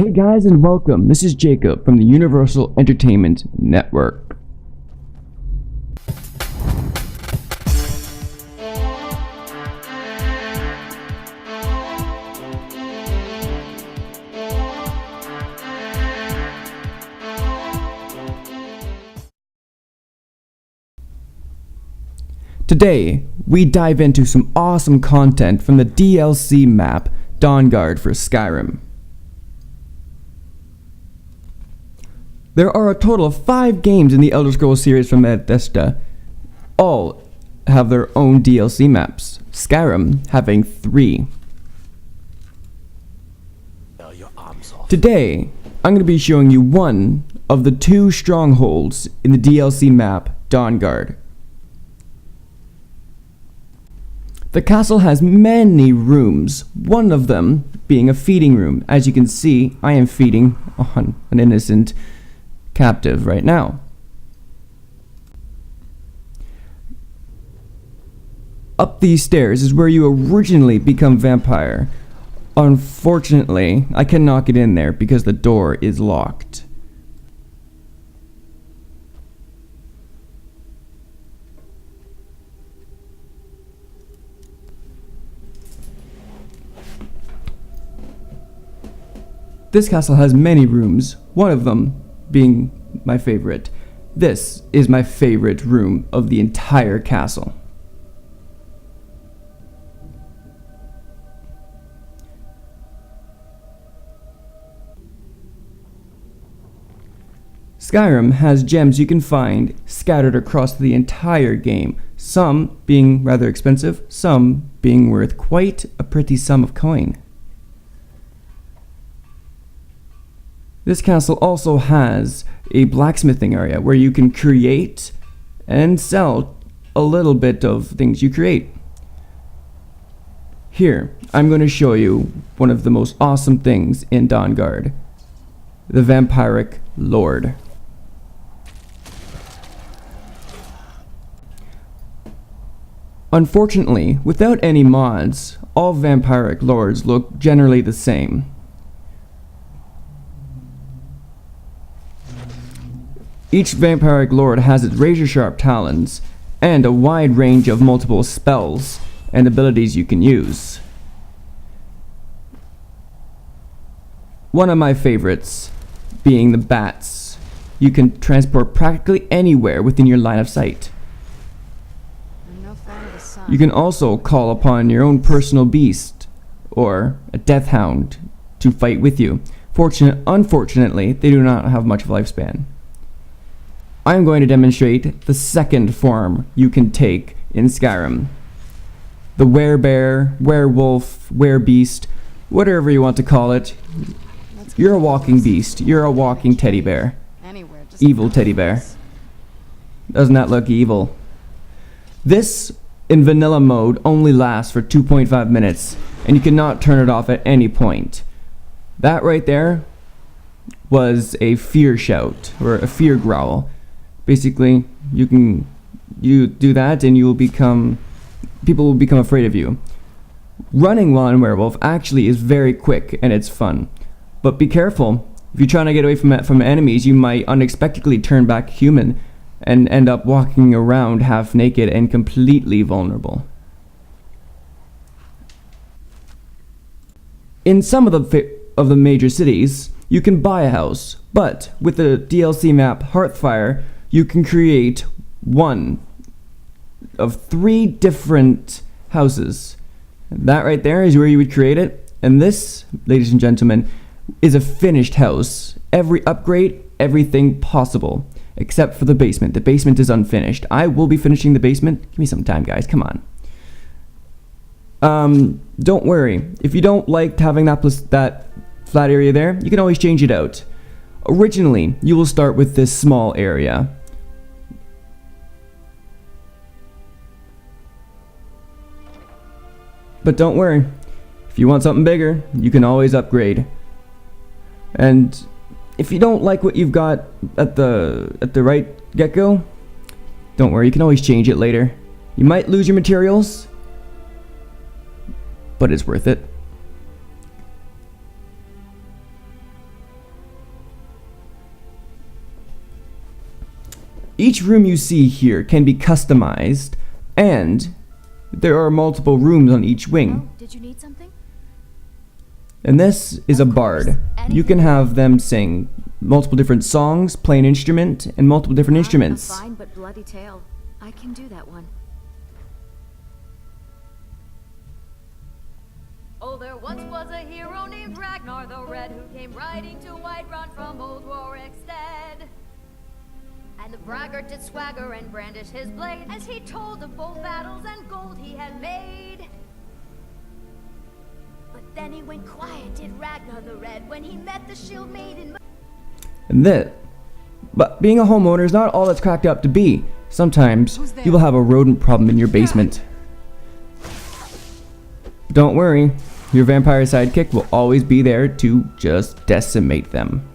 Hey guys and welcome, this is Jacob from the Universal Entertainment Network. Today, we dive into some awesome content from the DLC map Dawnguard for Skyrim. There are a total of 5 games in the Elder Scrolls series from Bethesda. All have their own DLC maps, Skyrim having 3. Today, I'm going to be showing you one of the 2 strongholds in the DLC map Dawnguard. The castle has many rooms, one of them being a feeding room. As you can see, I am feeding on an innocent captive right now. Up these stairs is where you originally become vampire. Unfortunately, I cannot get in there because the door is locked. This castle has many rooms, one of them being my favorite. This is my favorite room of the entire castle. Skyrim has gems you can find scattered across the entire game, some being rather expensive, some being worth quite a pretty sum of coin. This castle also has a blacksmithing area where you can create and sell a little bit of things you create. Here, I'm going to show you one of the most awesome things in Dawnguard, the Vampiric Lord. Unfortunately, without any mods, all Vampiric Lords look generally the same. Each Vampiric Lord has its razor-sharp talons, and a wide range of multiple spells and abilities you can use. One of my favorites being the bats. You can transport practically anywhere within your line of sight. You can also call upon your own personal beast, or a death hound, to fight with you. Unfortunately, they do not have much lifespan. I'm going to demonstrate the second form you can take in Skyrim. The werebear, werewolf, werebeast, whatever you want to call it. You're a walking beast. You're a walking teddy bear. Evil teddy bear. Doesn't that look evil? This, in vanilla mode, only lasts for 2.5 minutes, and you cannot turn it off at any point. That right there was a fear shout, or a fear growl. Basically, you do that and people will become afraid of you. Running while in werewolf actually is very quick and it's fun. But be careful, if you're trying to get away from enemies, you might unexpectedly turn back human and end up walking around half naked and completely vulnerable. In some of the major cities, you can buy a house, but with the DLC map Hearthfire, you can create one of 3 different houses. That right there is where you would create it. And this, ladies and gentlemen, is a finished house. Every upgrade, everything possible, except for the basement. The basement is unfinished. I will be finishing the basement. Give me some time, guys. Come on. Don't worry. If you don't like having that flat area there, you can always change it out. Originally, you will start with this small area. But don't worry, if you want something bigger, you can always upgrade. And if you don't like what you've got at the right get-go, don't worry, you can always change it later. You might lose your materials, but it's worth it. Each room you see here can be customized, and there are multiple rooms on each wing. Oh, did you need something? And this is a bard. You can have them sing multiple different songs, play an instrument, and multiple different instruments. A fine but bloody tale. I can do that one. Oh, there once was a hero named Ragnar the Red who came riding to Whiterun from old Warwickstead. And the braggart did swagger and brandish his blade as he told of bold battles and gold he had made. But then he went quiet, did Ragnar the Red, when he met the shield maiden. But being a homeowner is not all that's cracked up to be. Sometimes you will have a rodent problem in your basement. Don't worry, your vampire sidekick will always be there to just decimate them.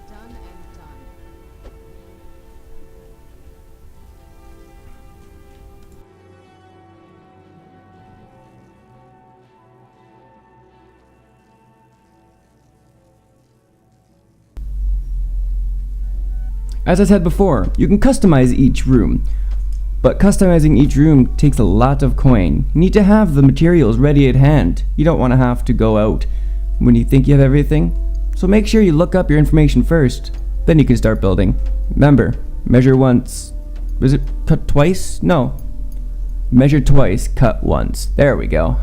Done and done. As I said before, you can customize each room, but customizing each room takes a lot of coin. You need to have the materials ready at hand. You don't want to have to go out when you think you have everything, so make sure you look up your information first, then you can start building. Remember, measure once. Was it cut twice? No. Measure twice, cut once. There we go.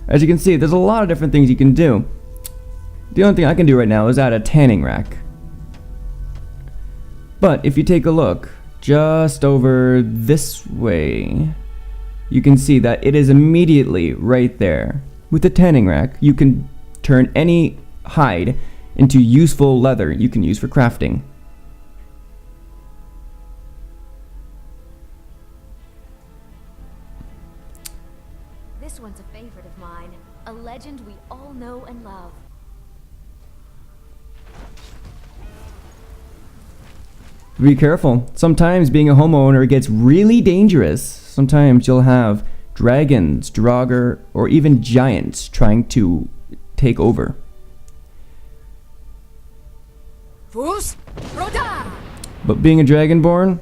As you can see, there's a lot of different things you can do. The only thing I can do right now is add a tanning rack. But if you take a look just over this way, you can see that it is immediately right there. With the tanning rack, you can turn any hide into useful leather you can use for crafting. This one's a favorite of mine. A legend we all know and love. Be careful. Sometimes being a homeowner gets really dangerous. Sometimes you'll have dragons, draugr, or even giants trying to take over. But being a dragonborn,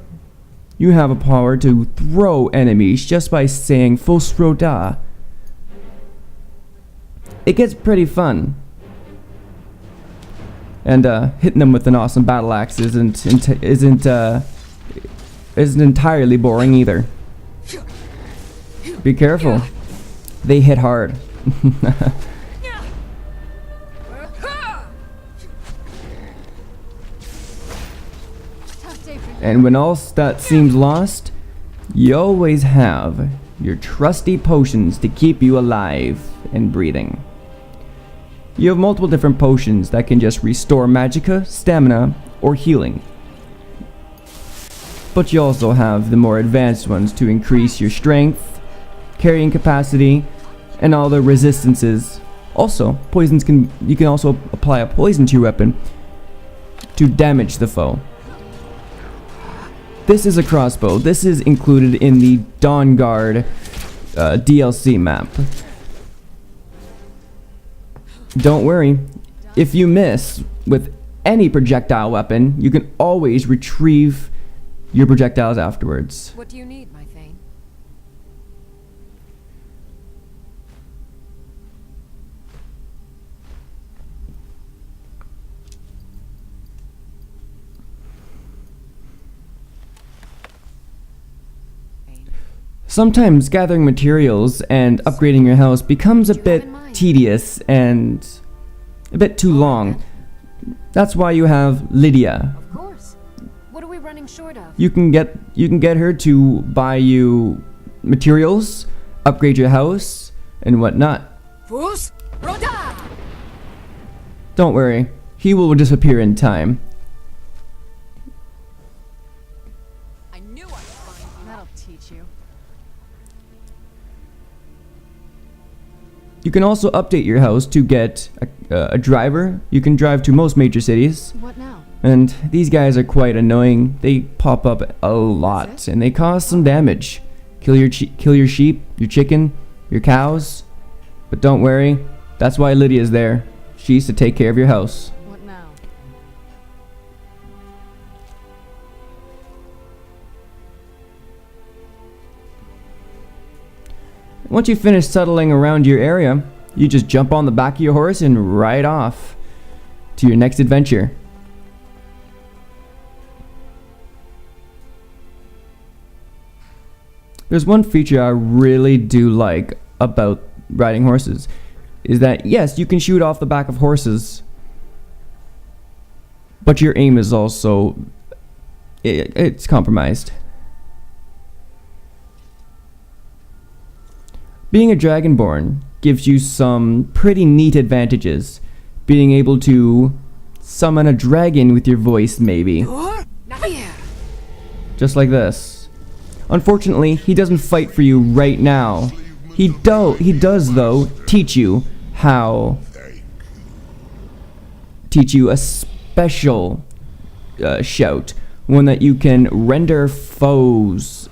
you have a power to throw enemies just by saying Fosroda. It gets pretty fun. And hitting them with an awesome battle axe isn't entirely boring either. Be careful. They hit hard. And when all that seems lost, you always have your trusty potions to keep you alive and breathing. You have multiple different potions that can just restore magicka, stamina, or healing. But you also have the more advanced ones to increase your strength, carrying capacity, and all the resistances. Also, you can also apply a poison to your weapon to damage the foe. This is a crossbow. This is included in the Dawnguard DLC map. Don't worry, if you miss with any projectile weapon, you can always retrieve your projectiles afterwards. What do you need, my Thane? Sometimes gathering materials and upgrading your house becomes a bit tedious and a bit too long. That's why you have Lydia. Of course. What are we running short of? You can get her to buy you materials, upgrade your house, and whatnot. Don't worry, he will disappear in time. I knew I'd find you. That'll teach you. You can also update your house to get a driver. You can drive to most major cities. What now? And these guys are quite annoying. They pop up a lot and they cause some damage. Kill your sheep, your chicken, your cows. But don't worry, that's why Lydia's there. She used to take care of your house. What Once you finish settling around your area, you just jump on the back of your horse and ride off to your next adventure. There's one feature I really do like about riding horses, is that yes, you can shoot off the back of horses, but your aim is also, it's compromised. Being a Dragonborn gives you some pretty neat advantages. Being able to summon a dragon with your voice, maybe. Just like this. Unfortunately, he doesn't fight for you right now. He does though teach you how. Teach you a special shout, one that you can render foes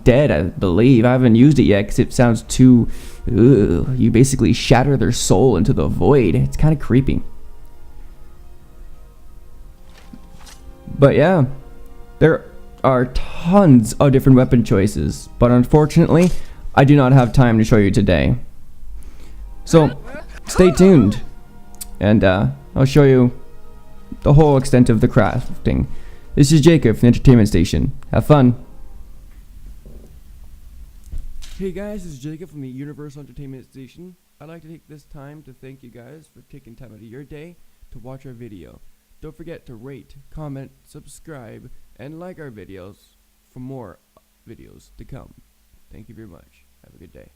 dead, I believe. I haven't used it yet because it sounds too. You basically shatter their soul into the void. It's kind of creepy. But yeah, there are tons of different weapon choices, but unfortunately, I do not have time to show you today. So, stay tuned, and I'll show you the whole extent of the crafting. This is Jacob from the Entertainment Station. Have fun! Hey guys, this is Jacob from the Universal Entertainment Station. I'd like to take this time to thank you guys for taking time out of your day to watch our video. Don't forget to rate, comment, subscribe, and like our videos for more videos to come. Thank you very much. Have a good day.